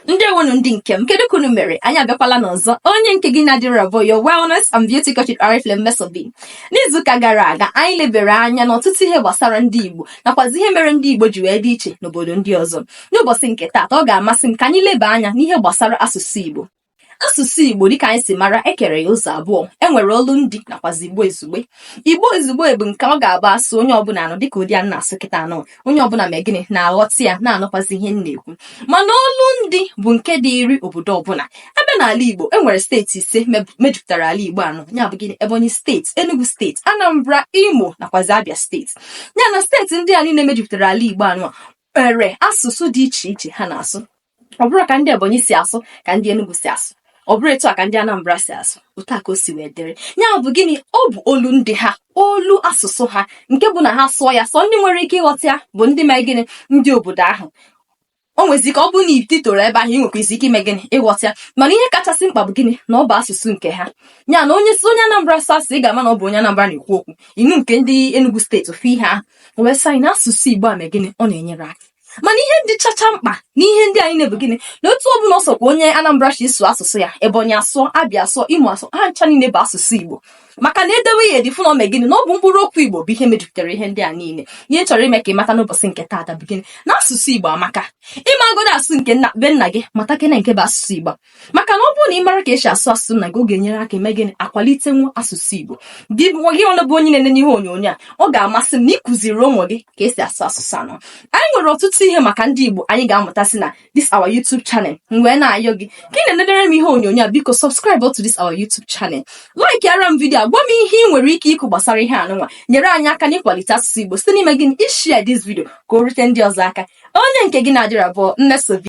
Ndewonu ndị nkem, kedu ka unu mere? Anyị abịakwala n'ọzọ. Onye nke gị na-adịrị bụ your wellness and beauty coach Ariflem Mesobi. N'izuụka gara aga, anyị lebere anya n'ọtụtụ ihe gbasara ndị Igbo nakwazi ihe mere ndị Igbo ji wee dị iche n'obodo ndị ọzọ. N'ụbọchị nke taata, ọ ga-amasị m ka anyị leba anya n'ihe gbasara asụsụ Igbo. Asụsụ Igbo dịka anyị si mara ekere ya ụzọ abụọ. Enwere Olu Ndi nakwazi Igbo Izugbe. Igbo Izugbe bụ nke ọ ga-abụ asụ onye ọbụla anọ dịka ụdị a na-asụ kịta anọ. Onye ọbụla ma gịnị na-aghọta ya na-anọkwazi ihe m na-ekwu. Mana Olu Ndi bụ nke dịịrị obodo ọbụla. Abịa n'ala Igbo, enwere steeti ise mejupụtara ala Igbo anọ. Ya bụ gịnị? Ebonyi steeti, Enugu steeti, Anambra, Imo nakwazi Abia steeti. Ya na steeti ndị a niile mejupụtara ala Igbo anọ nwere asụsụ dị iche iche ha na-asụ. Ọ bụrụ ka ndị Ebonyi si asụ ka ndị Enugu si asụ. Ọ bụrụ etu a ka ndị Anambra si asụ, otu a ka o si wee dịrị. Ya bụ gịnị? Ọ bụ olu ndị ha, olu asụsụ ha, nke bụ na ha sụọ ya, sọ ndị nwere ike ịghọta ya bụ ndị ma gịnị? Ndị obodo ahụ. O nwezi ka ọ bụ na ititoro ebe ahụ, ị nwekwazị ike ime gịnị? Ịghọta ya. Mana ihe kachasị mkpa bụ gịnị? Na ọ bụ asụsụ nke ha. Ya na onye Anambra sụ asụ, ị ga-ama na ọ bụ onye Anambra na-ekwu okwu. Inu nke ndị Enugu steeti ofe ihe ahụ. O wee sị anyị na asụsụ Igbo a gịnị? Ọ na-enyere aka. Mana ihe dị chacha mkpa n'ihe ndị anyị na-ebu gịnị? Na otu ọ bụla ọsọkwa onye Anambra si sụọ asụsụ ya, Ebonyi asụọ, Abia asụọ, Imo asụọ, ha ncha niile bụ asụsụ Igbo. Maka na edewe ya edifu na gịnị? Na ọ bụ mkpụrụ okwu Igbo bụ ihe mejupụtara ihe ndị a niile. Ihe chọrọ ime ka ị mata n'ụbọchị nke taata bụ gịnị? Na asụsụ Igbo amaka. Ịma agodo asụ nke be nna gị, mata kene nke bụ asụsụ Igbo. Maka na ọ bụrụ na ị mara ka esi asụ asụsụ nna gị, ọ ga-enyere aka ime gịnị? Akwalite nwa asụsụ Igbo. Gị ọnụ bụ onye na-ene n'ihe onyonyo a, ọ ga-amasị m na ịkụziri ụmụ gị ka esi asụ asụsụ anọ. Anyị nwere ọtụtụ ihe maka ndị Igbo anyị ga-amụtasị na this our YouTube channel. Mgbe na-ayọ gị ka ị na-enedere m ihe onyonyo a, biko subscribe to this our YouTube channel. Like ara m vidio a, gwa m ihe ị nwere ike ikwu gbasara ihe anụnwa. Nyere anyị aka n'ịkwalite asụsụ Igbo site n'ime gịnị? Ishare this video ka o rute ndị ọzọ aka. Onye nke gị na-adịrị bụ Nnesobi.